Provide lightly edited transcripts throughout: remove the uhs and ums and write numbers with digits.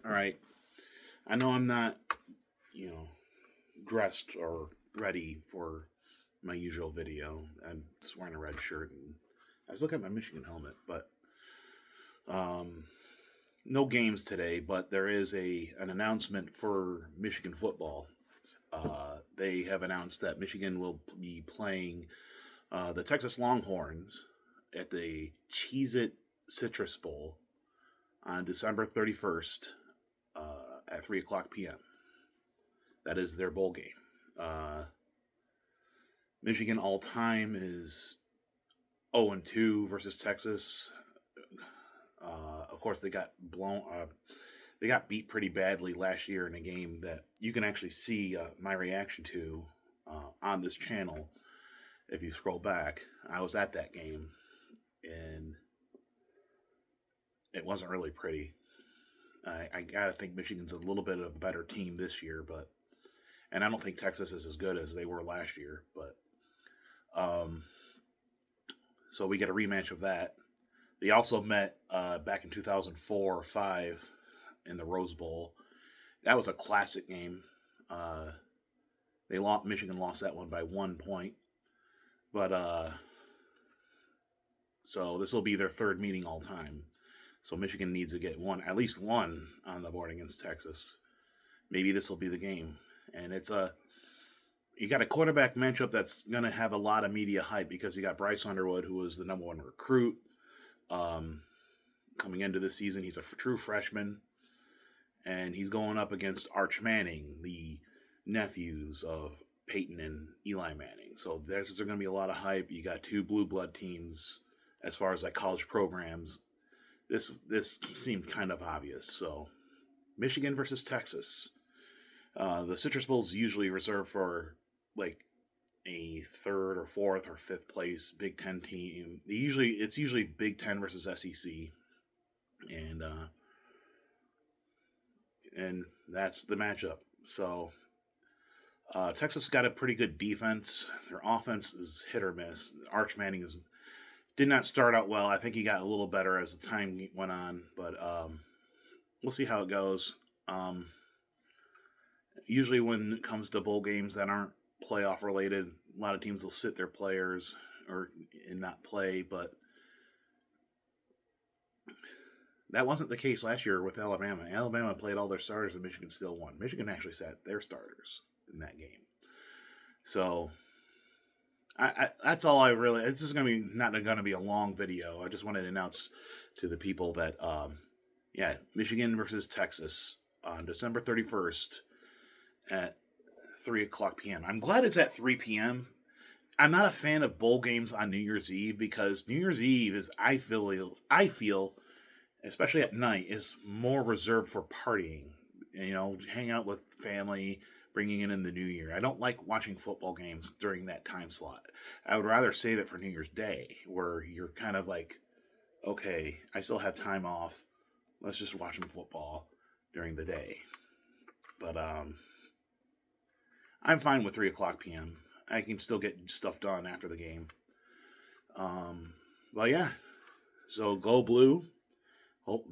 All right. I know I'm not, you know, dressed or ready for my usual video. I'm just wearing a red shirt and I was looking at my Michigan helmet, but um, no games today. But there is an announcement for Michigan football. They have announced that Michigan will be playing the Texas Longhorns at the Cheez-It Citrus Bowl on December 31st at 3 o'clock p.m. That is their bowl game. Uh, Michigan all time is 0-2 versus Texas. Of course, they got blown. They got beat pretty badly last year in a game that you can actually see my reaction to on this channel. If you scroll back, I was at that game, and it wasn't really pretty. I gotta think Michigan's a little bit of a better team this year, and I don't think Texas is as good as they were last year. But um, so we get a rematch of that. They also met back in 2004 or 5 in the Rose Bowl. That was a classic game. They lost. Michigan lost that one by 1 point. But so this will be their third meeting all time. So Michigan needs to get at least one on the board against Texas. Maybe this will be the game. And you got a quarterback matchup that's going to have a lot of media hype because you got Bryce Underwood, who was the number one recruit coming into this season. He's a true freshman, and he's going up against Arch Manning, the nephews of Peyton and Eli Manning. So there's going to be a lot of hype. You got two blue blood teams as far as like college programs. This seemed kind of obvious. So Michigan versus Texas. The Citrus Bowl is usually reserved for like a third or fourth or fifth place Big Ten team. It's usually Big Ten versus SEC, and that's the matchup. So Texas got a pretty good defense. Their offense is hit or miss. Arch Manning did not start out well. I think he got a little better as the time went on, but we'll see how it goes. Usually when it comes to bowl games that aren't playoff related, a lot of teams will sit their players and not play, but that wasn't the case last year with Alabama. Alabama played all their starters and Michigan still won. Michigan actually sat their starters in that game. So that's all I really. This is not going to be a long video. I just wanted to announce to the people that Michigan versus Texas on December 31st at 3 o'clock p.m. I'm glad it's at 3 p.m. I'm not a fan of bowl games on New Year's Eve because New Year's Eve is I feel especially at night is more reserved for partying. Hang out with family, bringing in the new year. I don't like watching football games during that time slot. I would rather save it for New Year's Day, where you're kind of like, okay, I still have time off. Let's just watch some football during the day. But I'm fine with 3 o'clock p.m. I can still get stuff done after the game. But yeah, so go blue.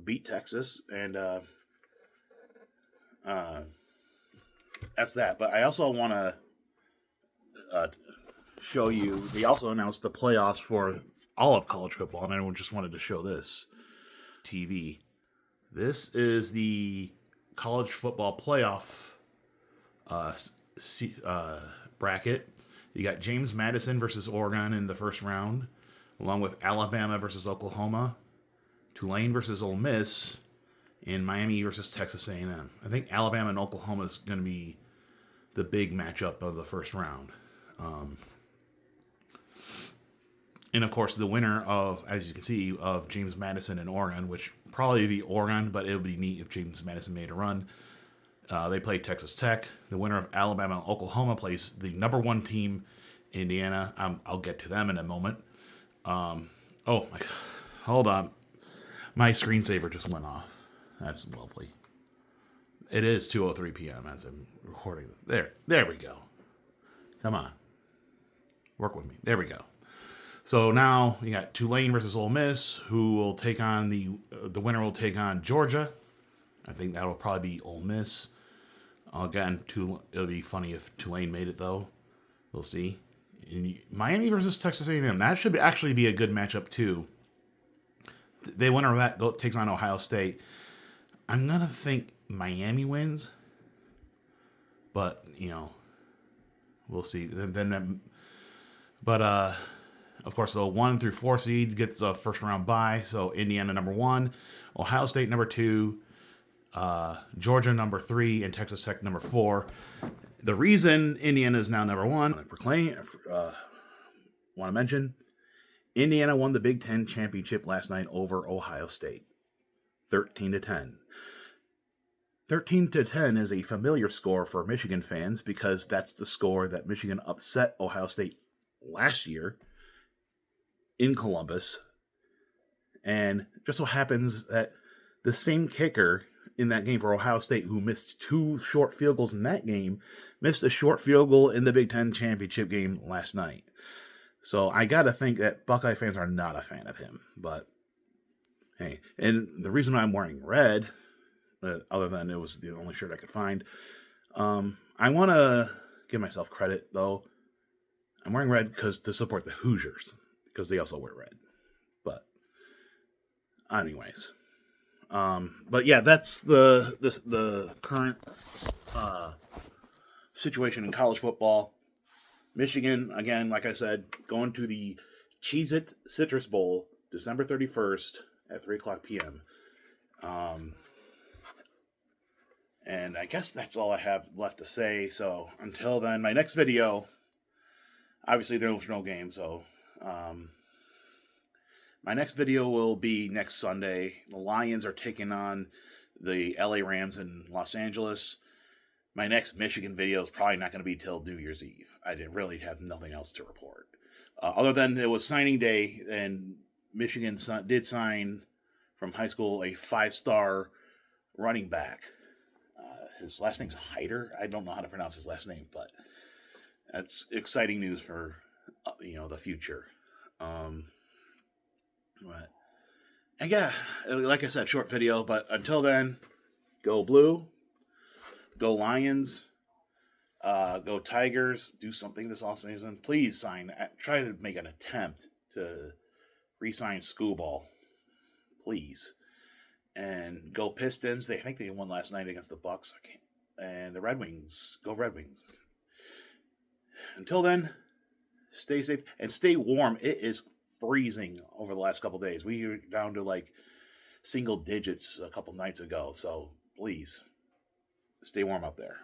Beat Texas, and that's that. But I also want to show you. They also announced the playoffs for all of college football, and I just wanted to show this TV. This is the college football playoff bracket. You got James Madison versus Oregon in the first round, along with Alabama versus Oklahoma, Tulane versus Ole Miss, and Miami versus Texas A&M. I think Alabama and Oklahoma is going to be the big matchup of the first round. And of course, the winner of, as you can see, of James Madison and Oregon, which probably be Oregon, but it would be neat if James Madison made a run. They play Texas Tech. The winner of Alabama and Oklahoma plays the number one team, Indiana. I'll get to them in a moment. Hold on. My screensaver just went off. That's lovely. It is 2:03 p.m. as I'm recording this. There we go. Come on. Work with me. There we go. So now you got Tulane versus Ole Miss, who will take on the winner will take on Georgia. I think that'll probably be Ole Miss. Again, it'll be funny if Tulane made it, though. We'll see. Miami versus Texas A&M. That should actually be a good matchup, too. The winner of that takes on Ohio State. I'm going to think Miami wins. But, we'll see. But, of course, the 1 through 4 seed gets a first round bye. So Indiana number 1, Ohio State number 2, Georgia number 3, and Texas Tech number 4. The reason Indiana is now number 1, want to mention, Indiana won the Big Ten championship last night over Ohio State, 13-10. 13-10 is a familiar score for Michigan fans because that's the score that Michigan upset Ohio State last year in Columbus. And just so happens that the same kicker in that game for Ohio State, who missed 2 short field goals in that game, missed a short field goal in the Big Ten championship game last night. So I got to think that Buckeye fans are not a fan of him. But hey, and the reason I'm wearing red, other than it was the only shirt I could find, I want to give myself credit, though. I'm wearing red to support the Hoosiers, because they also wear red. But anyways, but yeah, that's the current situation in college football. Michigan, again, like I said, going to the Cheez-It Citrus Bowl, December 31st at 3 o'clock p.m. And I guess that's all I have left to say. So until then, my next video, obviously there was no game, so my next video will be next Sunday. The Lions are taking on the LA Rams in Los Angeles. My next Michigan video is probably not going to be till New Year's Eve. I really have nothing else to report. Other than it was signing day, and Michigan did sign from high school a 5-star running back. His last name's Hyder. I don't know how to pronounce his last name, but that's exciting news for the future. But and yeah, like I said, short video. But until then, go Blue, go Lions, go Tigers. Do something this offseason. Please try to make an attempt to re-sign Schoolball, please. And go Pistons. I think they won last night against the Bucks. And the Red Wings. Go Red Wings. Until then, stay safe and stay warm. It is freezing over the last couple of days. We were down to like single digits a couple nights ago. So please stay warm up there.